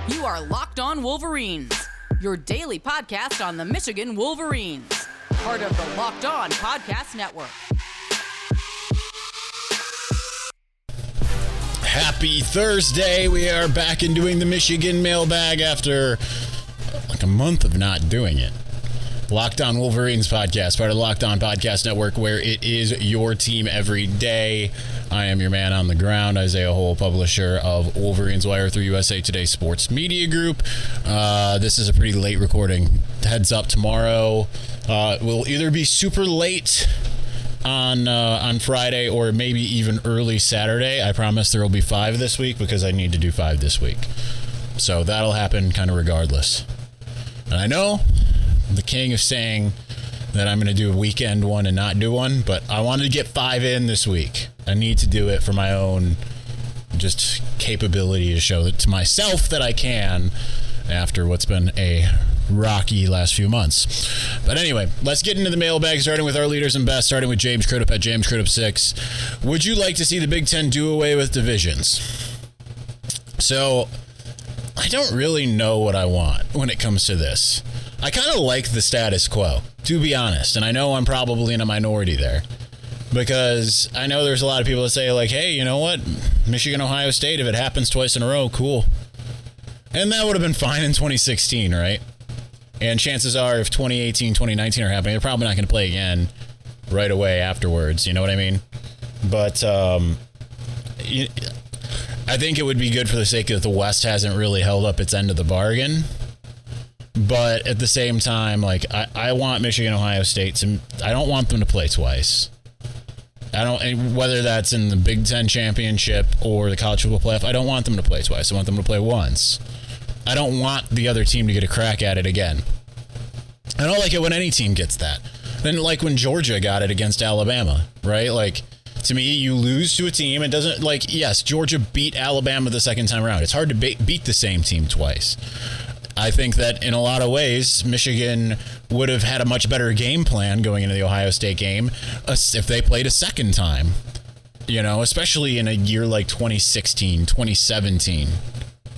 You are Locked On Wolverines, your daily podcast on the Michigan Wolverines, part of the Locked On Podcast Network. Happy Thursday. We are back in doing the Michigan Mailbag after like a month of not doing it. Locked On Wolverines podcast, part of the Locked On Podcast Network, where it is your team every day. I am your man on the ground, Isaiah Hole, publisher of Wolverines Wire through USA Today Sports Media Group. This is a pretty late recording. Heads up, tomorrow will either be super late on Friday or maybe even early Saturday. I promise there will be 5 this week because I need to do 5 this week. So that'll happen kind of regardless. And I know the king of saying that I'm going to do a weekend one and not do one, but I wanted to get 5 in this week. I need to do it for my own just capability to show that to myself that I can after what's been a rocky last few months. But anyway, let's get into the mailbag, starting with our leaders and best, starting with James Crudup at James Crudup 6. Would you like to see the Big Ten do away with divisions? So I don't really know what I want when it comes to this. I kind of like the status quo, to be honest, and I know I'm probably in a minority there because I know there's a lot of people that say, like, hey, you know what? Michigan, Ohio State, if it happens twice in a row, cool. And that would have been fine in 2016, right? And chances are if 2018, 2019 are happening, they're probably not going to play again right away afterwards. You know what I mean? But I think it would be good for the sake that the West hasn't really held up its end of the bargain. But at the same time, like, I want Michigan, Ohio State to, I don't want them to play twice. I don't, whether that's in the Big Ten championship or the college football playoff, I don't want them to play twice. I want them to play once. I don't want the other team to get a crack at it again. I don't like it when any team gets that. I didn't like when Georgia got it against Alabama, right? Like, to me, you lose to a team. It doesn't, like, yes, Georgia beat Alabama the second time around. It's hard to beat the same team twice. I think that in a lot of ways, Michigan would have had a much better game plan going into the Ohio State game if they played a second time, you know, especially in a year like 2016, 2017,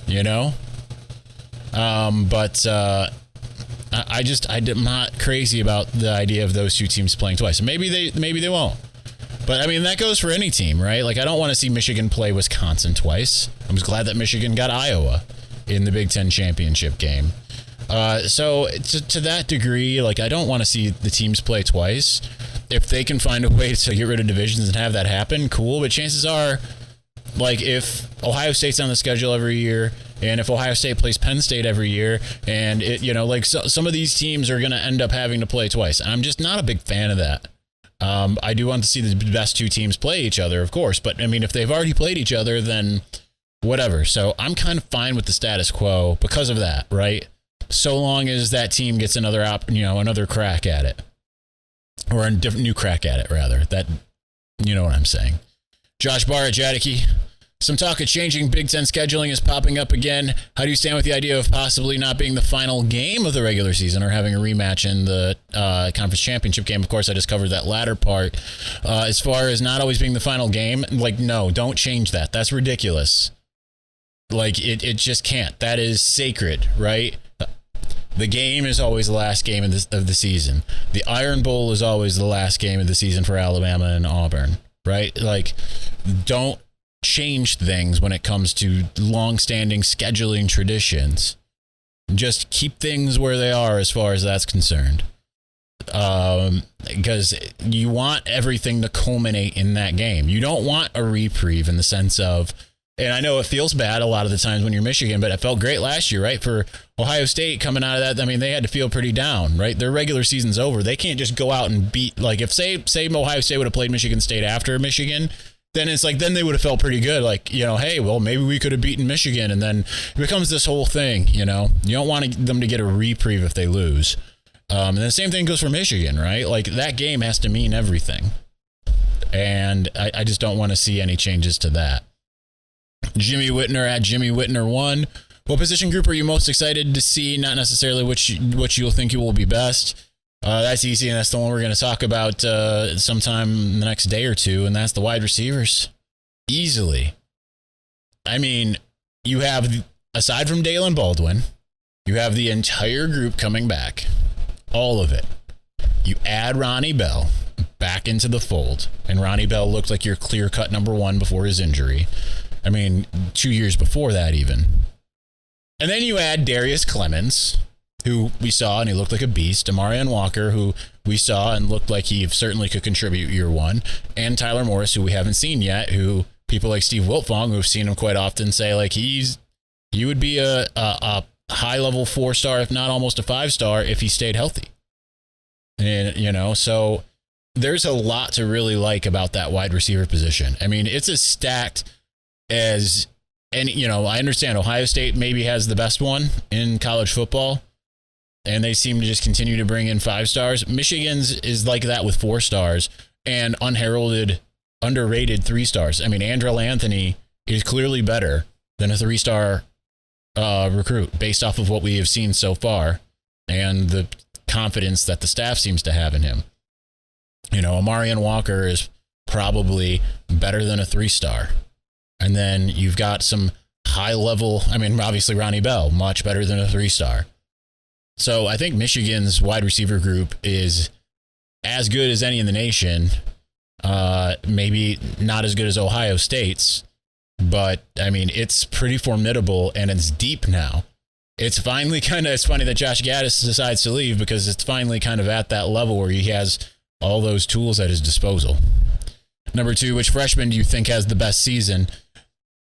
you know? I'm not crazy about the idea of those two teams playing twice. Maybe they won't. But I mean, that goes for any team, right? Like, I don't want to see Michigan play Wisconsin twice. I was glad that Michigan got Iowa in the Big Ten championship game. So to that degree, like, I don't want to see the teams play twice. If they can find a way to get rid of divisions and have that happen, cool. But chances are, like, if Ohio State's on the schedule every year, and if Ohio State plays Penn State every year, and it, you know, like, some of these teams are going to end up having to play twice. I'm just not a big fan of that. I do want to see the best two teams play each other, of course. But I mean, if they've already played each other, then whatever. So I'm kind of fine with the status quo because of that, right? So long as that team gets another crack at it, or a different new crack at it, rather. That, you know what I'm saying. Josh Barr at Jadiki. Some talk of changing Big Ten scheduling is popping up again. How do you stand with the idea of possibly not being the final game of the regular season or having a rematch in the conference championship game? Of course, I just covered that latter part. As far as not always being the final game, like, no, don't change that. That's ridiculous. Like, it just can't. That is sacred, right? The game is always the last game of the season. The Iron Bowl is always the last game of the season for Alabama and Auburn, right? Like, don't change things when it comes to long-standing scheduling traditions. Just keep things where they are as far as that's concerned. Because you want everything to culminate in that game. You don't want a reprieve in the sense of, and I know it feels bad a lot of the times when you're Michigan, but it felt great last year, right? For Ohio State coming out of that, I mean, they had to feel pretty down, right? Their regular season's over. They can't just go out and beat, like, if say Ohio State would have played Michigan State after Michigan, then it's like, then they would have felt pretty good. Like, you know, hey, well, maybe we could have beaten Michigan. And then it becomes this whole thing, you know? You don't want them to get a reprieve if they lose. And the same thing goes for Michigan, right? Like, that game has to mean everything. And I just don't want to see any changes to that. Jimmy Whitner at Jimmy Whitner 1. What position group are you most excited to see? Not necessarily which you'll think you will be best. That's easy, and that's the one we're going to talk about sometime in the next day or two, and that's the wide receivers. Easily. I mean, you have aside from Dalen Baldwin, you have the entire group coming back. All of it. You add Ronnie Bell back into the fold. And Ronnie Bell looked like your clear-cut number one before his injury. I mean, 2 years before that even. And then you add Darius Clemens, who we saw and he looked like a beast. Amarian Walker, who we saw and looked like he certainly could contribute year one. And Tyler Morris, who we haven't seen yet, who people like Steve Wiltfong, who've seen him quite often, say like he would be a high-level 4-star, if not almost a 5-star, if he stayed healthy. And, you know, so there's a lot to really like about that wide receiver position. I mean, it's as stacked as any, you know, I understand Ohio State maybe has the best one in college football, and they seem to just continue to bring in 5 stars. Michigan's is like that with 4 stars and unheralded, underrated 3 stars. I mean, Andrell Anthony is clearly better than a 3-star recruit based off of what we have seen so far and the confidence that the staff seems to have in him. You know, Amarian Walker is probably better than a 3-star. And then you've got some high level, I mean, obviously Ronnie Bell, much better than a 3-star. So I think Michigan's wide receiver group is as good as any in the nation. Maybe not as good as Ohio State's, but I mean, it's pretty formidable and it's deep now. It's finally it's funny that Josh Gaddis decides to leave because it's finally kind of at that level where he has all those tools at his disposal. Number 2, which freshman do you think has the best season?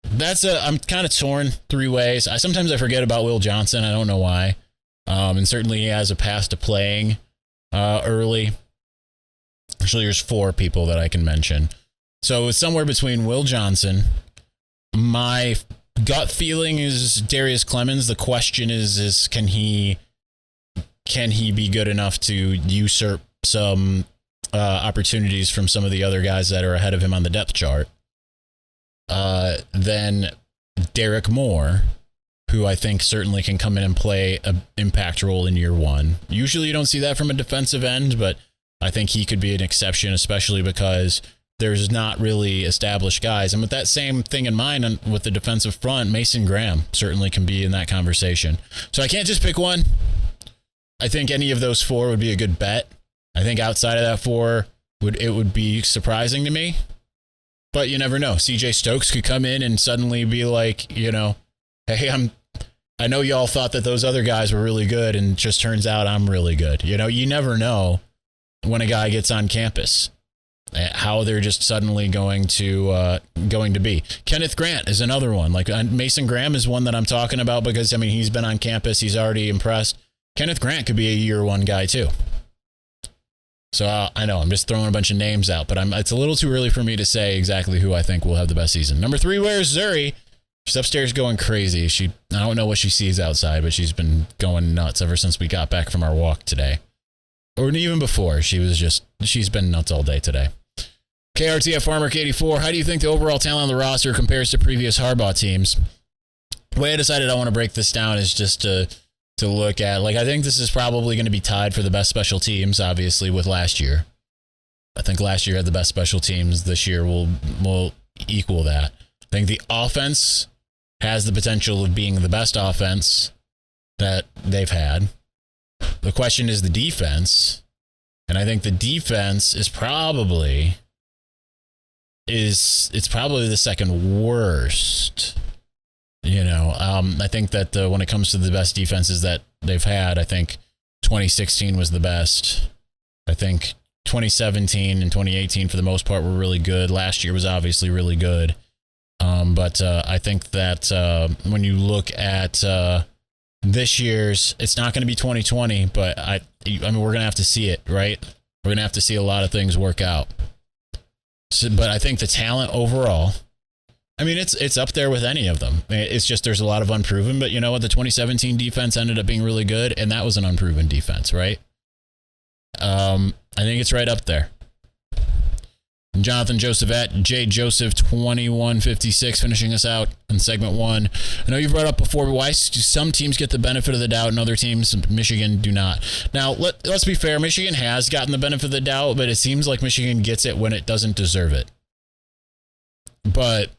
I'm kind of torn 3 ways. Sometimes I forget about Will Johnson. I don't know why. And certainly he has a pass to playing early. Actually, there's 4 people that I can mention. So it's somewhere between Will Johnson. My gut feeling is Darius Clemens. The question is can he be good enough to usurp some opportunities from some of the other guys that are ahead of him on the depth chart? Then Derek Moore, who I think certainly can come in and play an impact role in year one. Usually you don't see that from a defensive end, but I think he could be an exception, especially because there's not really established guys. And with that same thing in mind with the defensive front, Mason Graham certainly can be in that conversation. So I can't just pick one. I think any of those 4 would be a good bet. I think outside of that 4, it would be surprising to me. But you never know. CJ Stokes could come in and suddenly be like, you know, hey, I know y'all thought that those other guys were really good, and it just turns out I'm really good. You know, you never know when a guy gets on campus how they're just suddenly going to be. Kenneth Grant is another one. Like Mason Graham is one that I'm talking about because I mean he's been on campus, he's already impressed. Kenneth Grant could be a year 1 guy too. So I know I'm just throwing a bunch of names out, but it's a little too early for me to say exactly who I think will have the best season. Number 3, where's Zuri? She's upstairs going crazy. I don't know what she sees outside, but she's been going nuts ever since we got back from our walk today. Or even before, she's been nuts all day today. KRTF Farmer K84, how do you think the overall talent on the roster compares to previous Harbaugh teams? The way I decided I want to break this down is just to look at, like, I think this is probably going to be tied for the best special teams, obviously, with last year. I think last year had the best special teams. This year will equal that. I think the offense has the potential of being the best offense that they've had. The question is the defense, and I think the defense is probably the second worst. You know, I think that when it comes to the best defenses that they've had, I think 2016 was the best. I think 2017 and 2018 for the most part were really good. Last year was obviously really good. But I think that when you look at this year's, it's not going to be 2020, but I mean, we're going to have to see it, right? We're going to have to see a lot of things work out. So, but I think the talent overall, I mean, it's up there with any of them. It's just there's a lot of unproven, but you know what? The 2017 defense ended up being really good, and that was an unproven defense, right? I think it's right up there. Jonathan Joseph at J Joseph 2156 finishing us out in segment 1. I know you've brought up before, but why do some teams get the benefit of the doubt and other teams, Michigan, do not? Now, let's be fair. Michigan has gotten the benefit of the doubt, but it seems like Michigan gets it when it doesn't deserve it. But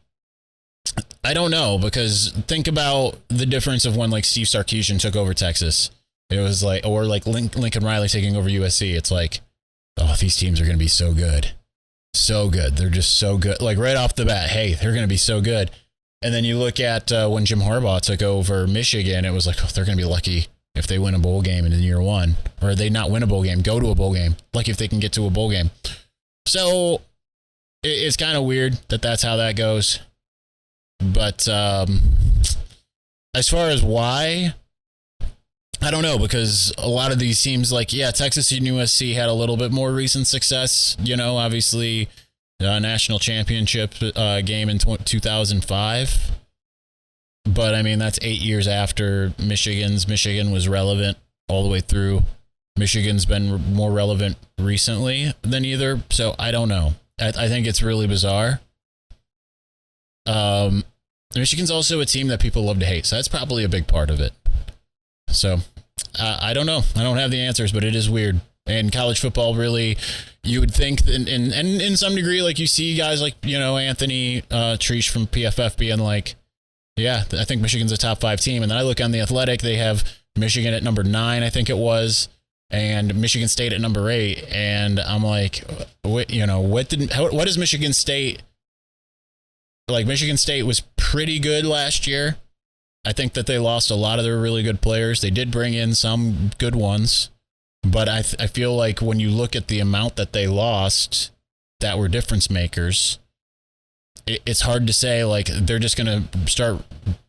I don't know, because think about the difference of when like Steve Sarkisian took over Texas. It was like, or like Lincoln Riley taking over USC. It's like, oh, these teams are going to be so good. So good. They're just so good. Like right off the bat, hey, they're going to be so good. And then you look at when Jim Harbaugh took over Michigan, it was like, oh, they're going to be lucky if they win a bowl game in year one, or they not win a bowl game, go to a bowl game. Lucky if they can get to a bowl game. So it's kind of weird that that's how that goes. But as far as why, I don't know, because a lot of these teams, like, yeah, Texas and USC had a little bit more recent success. You know, obviously, national championship game in 2005. But, I mean, that's 8 years after Michigan's. Michigan was relevant all the way through. Michigan's been more relevant recently than either. So, I don't know. I think it's really bizarre. Michigan's also a team that people love to hate. So, that's probably a big part of it. So, I don't know. I don't have the answers, but it is weird. And college football, really, you would think, and in some degree, like you see guys like, you know, Anthony Treesh from PFF being like, yeah, I think Michigan's a top 5 team. And then I look on The Athletic, they have Michigan at number 9, I think it was, and Michigan State at number 8. And I'm like, what is Michigan State? Like, Michigan State was pretty good last year. I think that they lost a lot of their really good players. They did bring in some good ones, but I feel like when you look at the amount that they lost that were difference makers, it's hard to say, like, they're just going to start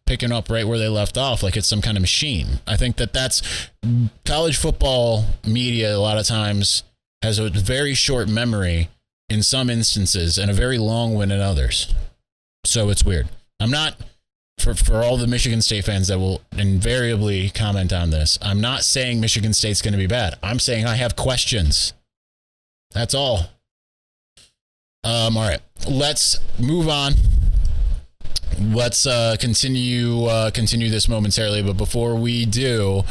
picking up right where they left off, like it's some kind of machine. I think that that's college football media a lot of times has a very short memory in some instances and a very long one in others. So it's weird. I'm not... For all the Michigan State fans that will invariably comment on this, I'm not saying Michigan State's going to be bad. I'm saying I have questions. That's all. All right, let's move on. Let's continue this momentarily. But before we do,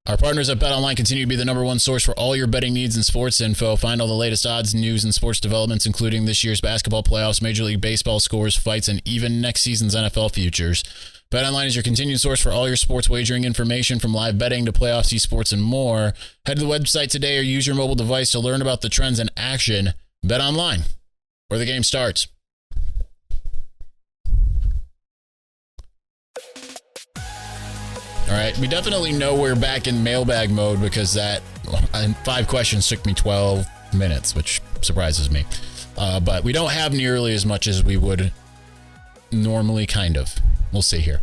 our partners at BetOnline continue to be the number one source for all your betting needs and sports info. Find all the latest odds, news, and sports developments, including this year's basketball playoffs, Major League Baseball scores, fights, and even next season's NFL futures. BetOnline is your continued source for all your sports wagering information, from live betting to playoffs, esports, and more. Head to the website today or use your mobile device to learn about the trends in action. BetOnline, where the game starts. All right, we definitely know we're back in mailbag mode, because that 5 questions took me 12 minutes, which surprises me. But we don't have nearly as much as we would normally, kind of. We'll see here.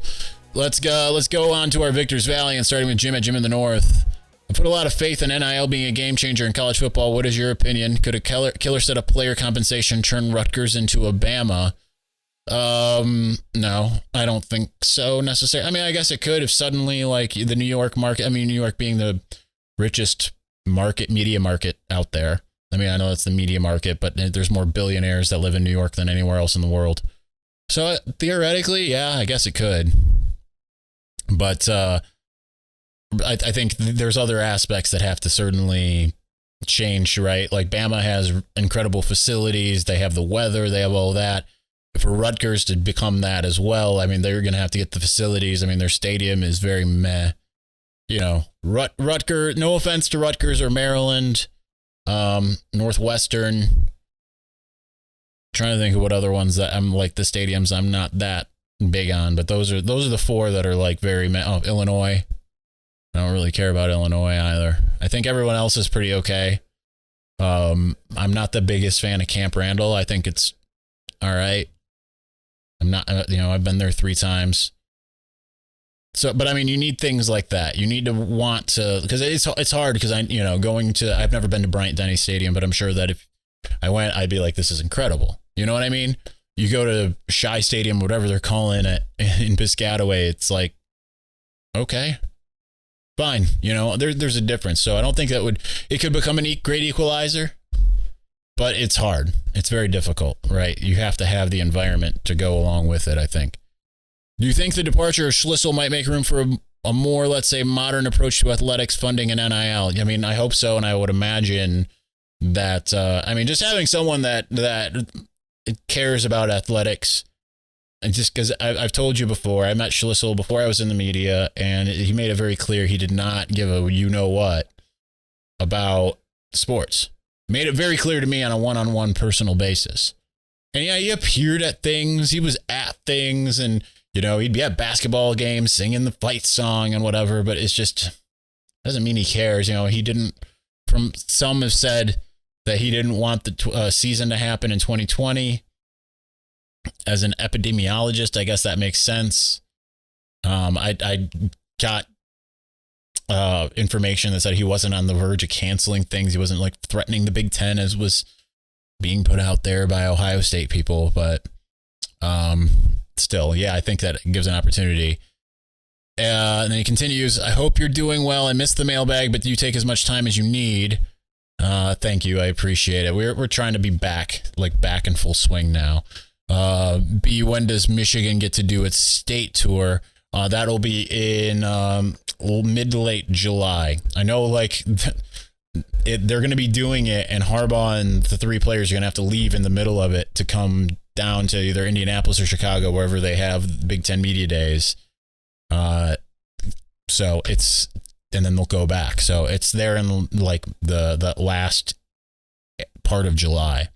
Let's go on to our Victor's Valley, and starting with Jim at Jim in the North. I put a lot of faith in NIL being a game changer in college football. What is your opinion? Could a killer set of player compensation turn Rutgers into a Bama? No, I don't think so necessarily. I mean, I guess it could if suddenly, like, the New York market, I mean, New York being the richest media market out there. I mean, I know it's the media market, but there's more billionaires that live in New York than anywhere else in the world. So theoretically, yeah, I guess it could. But, I think there's other aspects that have to certainly change, right? Like, Bama has incredible facilities. They have the weather. They have all that. For Rutgers to become that as well, I mean, they're going to have to get the facilities. I mean, their stadium is very meh. You know, Rutgers, no offense to Rutgers or Maryland, Northwestern. Trying to think of what other ones that I'm like, the stadiums I'm not that big on, but those are the 4 that are like very meh. Oh, Illinois. I don't really care about Illinois either. I think everyone else is pretty okay. I'm not the biggest fan of Camp Randall. I think it's all right. I'm not, I've been there 3 times. So, but I mean, you need things like that. You need to want to, because it's hard, because I've never been to Bryant-Denny Stadium, but I'm sure that if I went, I'd be like, this is incredible. You know what I mean? You go to Shai Stadium, whatever they're calling it in Piscataway, it's like, okay, fine. There's a difference. So I don't think it could become a great equalizer. But it's hard. It's very difficult, right? You have to have the environment to go along with it, I think. Do you think the departure of Schlissel might make room for a more, let's say, modern approach to athletics funding and NIL? I mean, I hope so, and I would imagine that, just having someone that cares about athletics And just because I've told you before, I met Schlissel before I was in the media, and he made it very clear he did not give a you-know-what about sports. Made it very clear to me on a one-on-one personal basis. And yeah, he appeared at things. He was at things, and, he'd be at basketball games singing the fight song and whatever, but it's just doesn't mean he cares. He didn't, some have said that he didn't want the season to happen in 2020. As an epidemiologist, I guess that makes sense. I got information that said he wasn't on the verge of canceling things. He wasn't threatening the Big Ten as was being put out there by Ohio State people. But still, yeah, I think that gives an opportunity. And then he continues, I hope you're doing well. I missed the mailbag, but you take as much time as you need. Thank you. I appreciate it. We're trying to be back in full swing now. When does Michigan get to do its state tour? That'll be in mid to late July. I know they're going to be doing it, and Harbaugh and the three players are going to have to leave in the middle of it to come down to either Indianapolis or Chicago, wherever they have Big Ten Media Days. And then they'll go back. So it's there in the last part of July.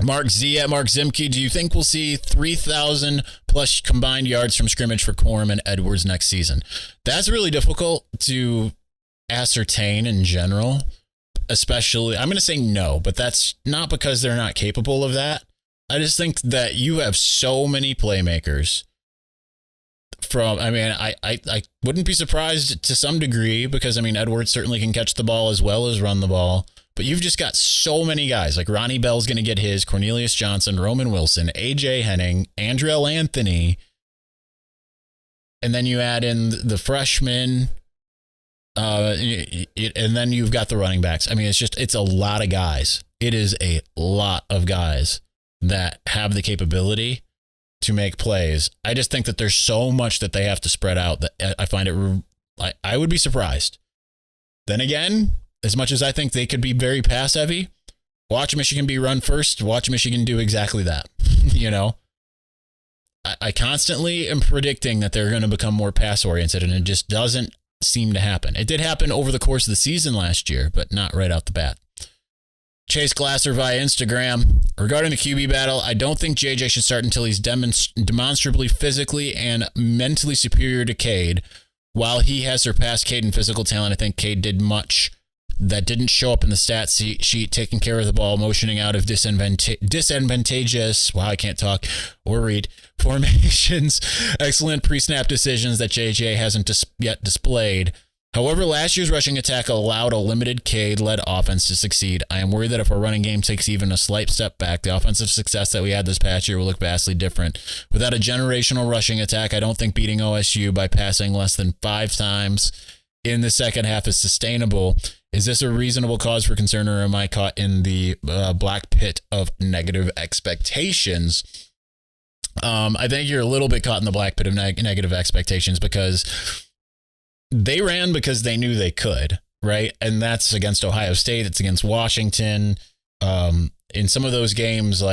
Mark Z at Mark Zimke, do you think we'll see 3,000 plus combined yards from scrimmage for Corum and Edwards next season? That's really difficult to ascertain in general, especially, I'm going to say no, but that's not because they're not capable of that. I just think that you have so many playmakers I wouldn't be surprised to some degree because, Edwards certainly can catch the ball as well as run the ball. But you've just got so many guys. Like Ronnie Bell's going to get his, Cornelius Johnson, Roman Wilson, A.J. Henning, Andrell Anthony. And then you add in the freshmen. And then you've got the running backs. It's a lot of guys. It is a lot of guys that have the capability to make plays. I just think that there's so much that they have to spread out that I find it, I would be surprised. Then again, as much as I think they could be very pass heavy, watch Michigan be run first, watch Michigan do exactly that. I constantly am predicting that they're going to become more pass oriented, and it just doesn't seem to happen. It did happen over the course of the season last year, but not right out the bat. Chase Glasser via Instagram. Regarding the QB battle, I don't think JJ should start until he's demonstrably physically and mentally superior to Cade. While he has surpassed Cade in physical talent, I think Cade did much that didn't show up in the stat sheet, taking care of the ball, motioning out of disadvantageous, wow, I can't talk or read, formations, excellent pre-snap decisions that JJ hasn't yet displayed. However, last year's rushing attack allowed a limited Cade-led offense to succeed. I am worried that if our running game takes even a slight step back, the offensive success that we had this past year will look vastly different. Without a generational rushing attack, I don't think beating OSU by passing less than 5 times in the second half is sustainable. Is this a reasonable cause for concern, or am I caught in the black pit of negative expectations? I think you're a little bit caught in the black pit of negative expectations because they ran because they knew they could, right? And that's against Ohio State. It's against Washington. In some of those games,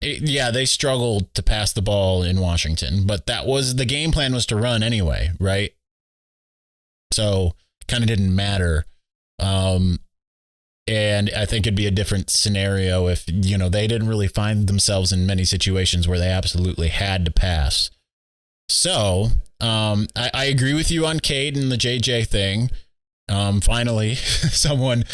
they struggled to pass the ball in Washington, but the game plan was to run anyway, right? So kind of didn't matter. And I think it'd be a different scenario if, they didn't really find themselves in many situations where they absolutely had to pass. So I agree with you on Cade and the JJ thing. Finally, someone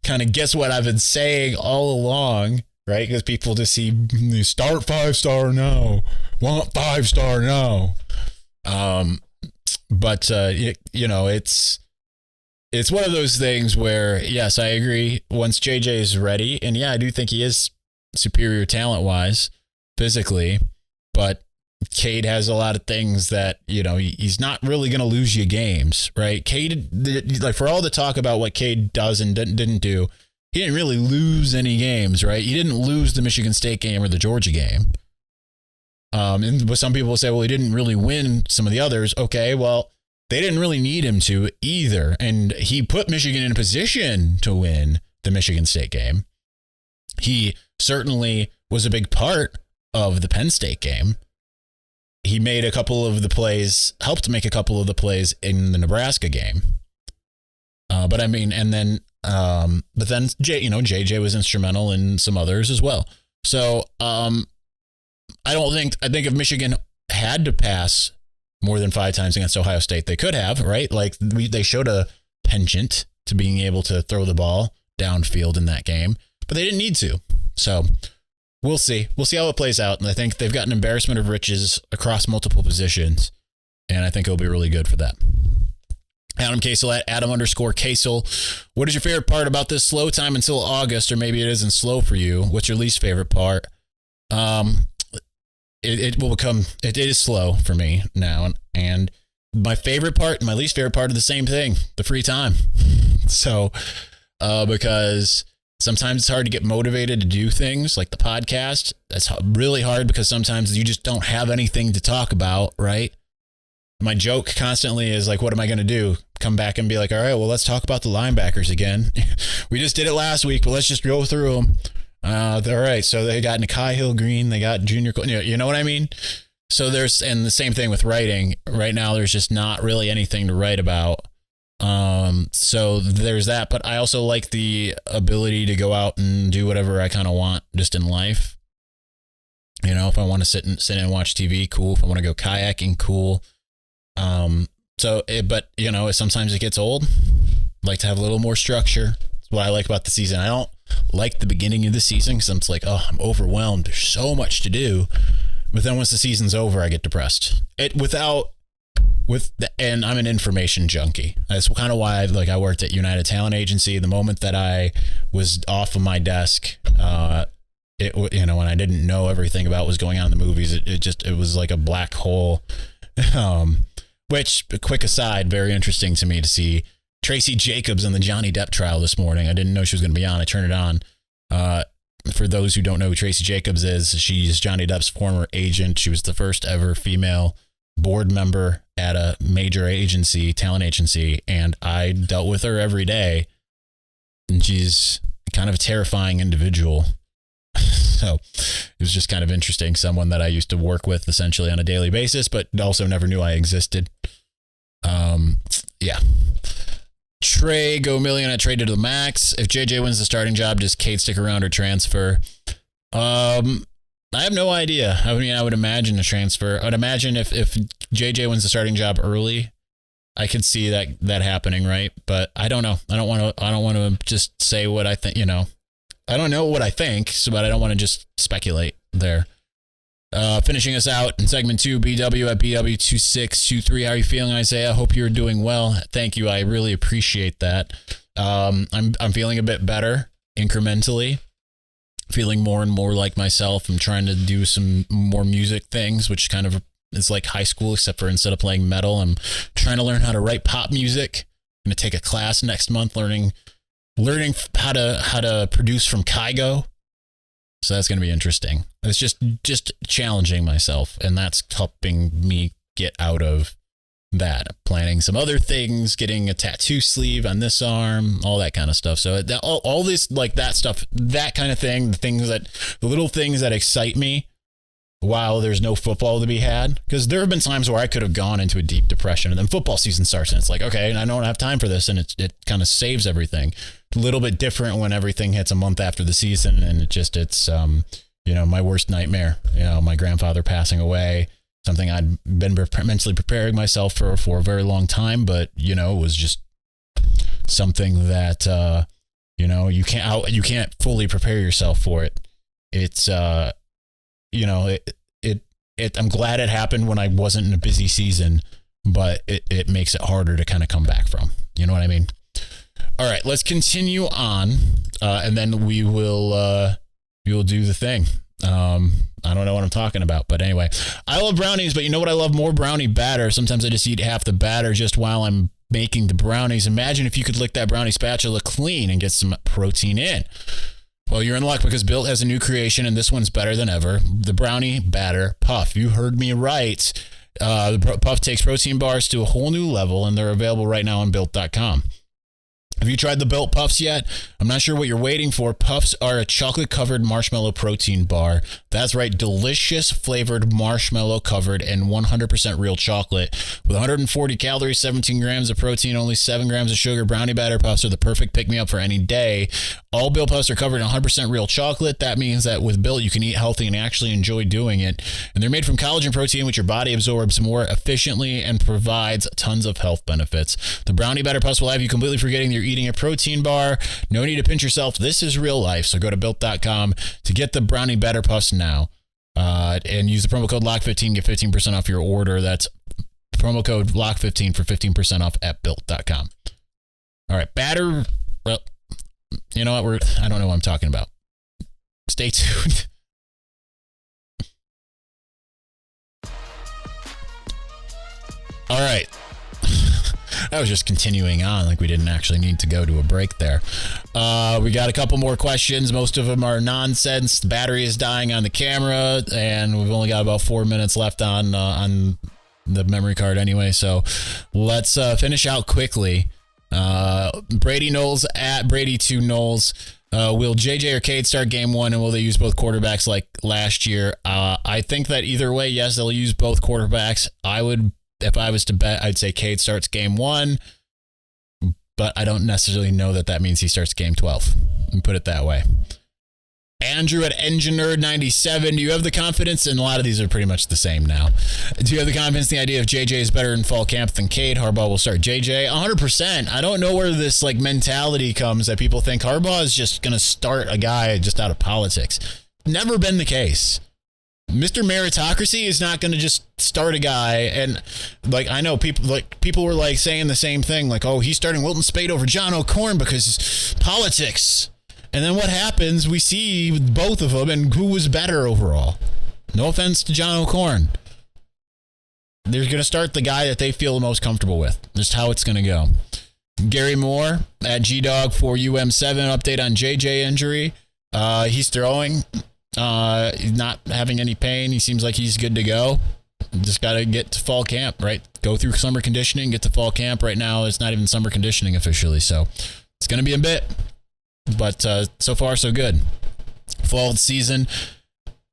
kind of gets what I've been saying all along, right? Because people just see start 5-star now, want 5-star now. But it's one of those things where, yes, I agree. Once JJ is ready, and yeah, I do think he is superior talent-wise, physically, but Cade has a lot of things that, he's not really going to lose you games, right? Cade, for all the talk about what Cade does and didn't do, he didn't really lose any games, right? He didn't lose the Michigan State game or the Georgia game. But some people say, well, he didn't really win some of the others. Okay, well, they didn't really need him to either. And he put Michigan in a position to win the Michigan State game. He certainly was a big part of the Penn State game. He made a couple of the plays, helped make a couple of the plays in the Nebraska game. But then JJ was instrumental in some others as well. So I think if Michigan had to pass more than 5 times against Ohio State, they could have, right? Like they showed a penchant to being able to throw the ball downfield in that game, but they didn't need to. So we'll see. We'll see how it plays out. And I think they've got an embarrassment of riches across multiple positions, and I think it'll be really good for that. Adam Kasel at Adam_Kasel. What is your favorite part about this slow time until August? Or maybe it isn't slow for you. What's your least favorite part? It is slow for me now. And my favorite part and my least favorite part are the same thing, the free time. So, because sometimes it's hard to get motivated to do things like the podcast. That's really hard because sometimes you just don't have anything to talk about, right? My joke constantly is like, what am I going to do? Come back and be like, all right, well, let's talk about the linebackers again. We just did it last week, but let's just go through them. All right, so they got Nikai Hill-Green, they got Junior, you know what I mean? So and the same thing with writing. Right now, there's just not really anything to write about. So there's that, but I also like the ability to go out and do whatever I kind of want just in life. You know, if I want to sit and watch TV, cool. If I want to go kayaking, cool. But you know, sometimes it gets old. I like to have a little more structure. That's what I like about the season. I don't like the beginning of the season because I'm just like, oh, I'm overwhelmed. There's so much to do. But then once the season's over, I get depressed. And I'm an information junkie. That's kind of why I worked at United Talent Agency. The moment that I was off of my desk, when I didn't know everything about what was going on in the movies, it was like a black hole. Which, quick aside, very interesting to me to see Tracy Jacobs in the Johnny Depp trial this morning. I didn't know she was going to be on. I turned it on. For those who don't know who Tracy Jacobs is, she's Johnny Depp's former agent. She was the first ever female board member at a major talent agency, and I dealt with her every day. And she's kind of a terrifying individual. So it was just kind of interesting. Someone that I used to work with essentially on a daily basis, but also never knew I existed. Yeah. Trey, go million. I traded to the max. If JJ wins the starting job, does Cade stick around or transfer? I have no idea. I mean, I would imagine a transfer. I'd imagine if JJ wins the starting job early, I could see that happening, right? But I don't know. I don't want to just say what I think, I don't know what I think, but I don't want to just speculate there. Finishing us out in segment 2, BW at BW2623. How are you feeling, Isaiah? Hope you're doing well. Thank you. I really appreciate that. I'm feeling a bit better incrementally, feeling more and more like myself. I'm trying to do some more music things, which kind of is like high school, except for instead of playing metal, I'm trying to learn how to write pop music. I'm going to take a class next month learning how to produce from Kygo. So that's going to be interesting. It's just challenging myself, and that's helping me get out of that. Planning some other things, getting a tattoo sleeve on this arm, all that kind of stuff. So all this, like that stuff, that kind of thing, the little things that excite me while there's no football to be had. Because there have been times where I could have gone into a deep depression, and then football season starts, and it's like, okay, I don't have time for this, and it kind of saves everything. A little bit different when everything hits a month after the season, and it's my worst nightmare. My grandfather passing away, something I'd been mentally preparing myself for a very long time, but it was just something that you can't fully prepare yourself for it. It's I'm glad it happened when I wasn't in a busy season, but it makes it harder to kind of come back from. You know what I mean? All right, let's continue on, and then we will do the thing. I don't know what I'm talking about, but anyway, I love brownies, but you know what I love more? Brownie batter. Sometimes I just eat half the batter just while I'm making the brownies. Imagine if you could lick that brownie spatula clean and get some protein in. Well, you're in luck because Built has a new creation, and this one's better than ever. The Brownie Batter Puff. You heard me right. The Puff takes protein bars to a whole new level, and they're available right now on Built.com. Have you tried the Built Puffs yet? I'm not sure what you're waiting for. Puffs are a chocolate-covered marshmallow protein bar. That's right, delicious flavored marshmallow covered in 100% real chocolate. With 140 calories, 17 grams of protein, only 7 grams of sugar, Brownie Batter Puffs are the perfect pick-me-up for any day. All Built Puffs are covered in 100% real chocolate. That means that with Built, you can eat healthy and actually enjoy doing it. And they're made from collagen protein, which your body absorbs more efficiently and provides tons of health benefits. The Brownie Batter Puffs will have you completely forgetting you're eating a protein bar. No need to pinch yourself. This is real life. So go to Built.com to get the Brownie Batter Puffs now. And use the promo code LOCK15, get 15% off your order. That's promo code LOCK15 for 15% off at Built.com. All right, well, you know what? I don't know what I'm talking about. Stay tuned. All right. I was just continuing on like we didn't actually need to go to a break there. We got a couple more questions. Most of them are nonsense. The battery is dying on the camera, and we've only got about 4 minutes left on the memory card anyway. So let's finish out quickly. Brady Knowles at Brady2Knowles. Will JJ or Cade start game one, and will they use both quarterbacks like last year? I think that either way, yes, they'll use both quarterbacks. If I was to bet, I'd say Cade starts game one, but I don't necessarily know that means he starts game 12. And put it that way. Andrew at EngineNerd97. Do you have the confidence? And a lot of these are pretty much the same now. Do you have the confidence in the idea if JJ is better in fall camp than Cade, Harbaugh will start JJ? 100%. I don't know where this mentality comes that people think Harbaugh is just going to start a guy just out of politics. Never been the case. Mr. Meritocracy is not going to just start a guy, and I know people were saying the same thing, oh, he's starting Wilton Spade over John O'Corn because politics. And then what happens? We see both of them, and who was better overall? No offense to John O'Corn. They're going to start the guy that they feel most comfortable with. Just how it's going to go. Gary Moore at GDog4UM7. Update on JJ injury. He's throwing. He's not having any pain. He seems like he's good to go. Just got to get to fall camp, right? Go through summer conditioning, get to fall camp. Right now, it's not even summer conditioning officially, so it's going to be a bit. But so far, so good. Fall season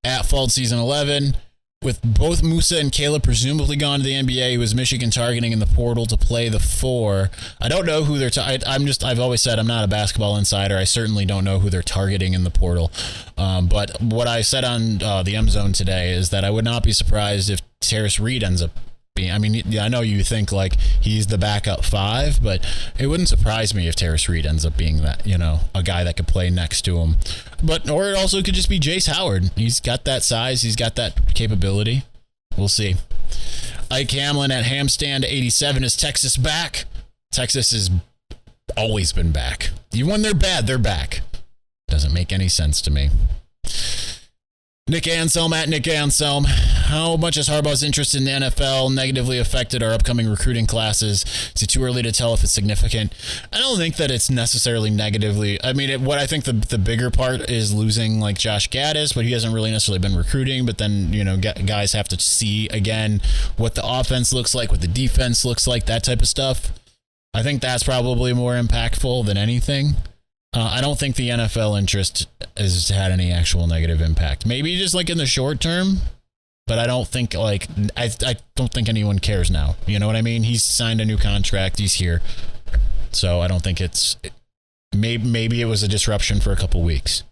11. With both Musa and Caleb presumably gone to the NBA, was Michigan targeting in the portal to play the 4? I don't know who they're I've always said I'm not a basketball insider. I certainly don't know who they're targeting in the portal. But what I said on the M Zone today is that I would not be surprised if Terrace Reed ends up being, I know you think he's the backup 5, but it wouldn't surprise me if Terrace Reed ends up being that, a guy that could play next to him. Or it also could just be Jace Howard. He's got that size. He's got that capability. We'll see. Ike Hamlin at Hamstand87. Is Texas back? Texas has always been back. Even when they're bad, they're back. Doesn't make any sense to me. Nick Anselm at Nick Anselm. How much has Harbaugh's interest in the NFL negatively affected our upcoming recruiting classes? Is it too early to tell if it's significant? I don't think that it's necessarily negatively. What I think the bigger part is losing Josh Gaddis, but he hasn't really necessarily been recruiting. But then, guys have to see again what the offense looks like, what the defense looks like, that type of stuff. I think that's probably more impactful than anything. I don't think the NFL interest has had any actual negative impact. Maybe just in the short term, but I don't think I don't think anyone cares now. You know what I mean? He's signed a new contract. He's here. So I don't think maybe it was a disruption for a couple weeks.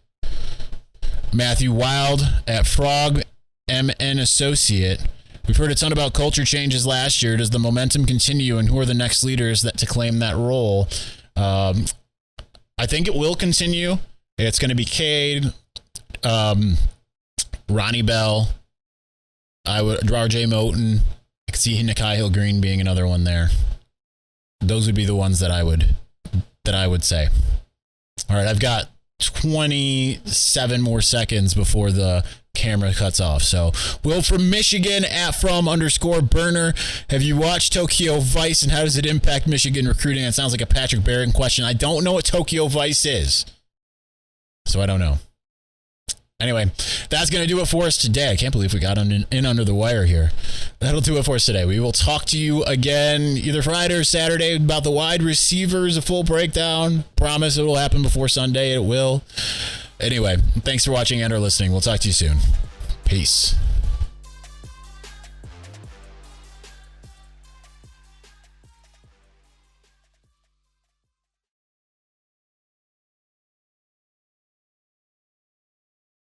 Matthew Wild at Frog MN Associate. We've heard a ton about culture changes last year. Does the momentum continue, and who are the next leaders to claim that role? I think it will continue. It's going to be Cade, Ronnie Bell, RJ Moten. I could see Nikhil Green being another one there. Those would be the ones that I would say. All right, I've got 27 more seconds before the camera cuts off. So, Will from Michigan at @from_burner. Have you watched Tokyo Vice, and how does it impact Michigan recruiting? It sounds like a Patrick Barron question. I don't know what Tokyo Vice is, so I don't know. Anyway, that's going to do it for us today. I can't believe we got in under the wire here. That'll do it for us today. We will talk to you again either Friday or Saturday about the wide receivers, a full breakdown. Promise it will happen before Sunday. It will. Anyway, thanks for watching and or listening. We'll talk to you soon. Peace.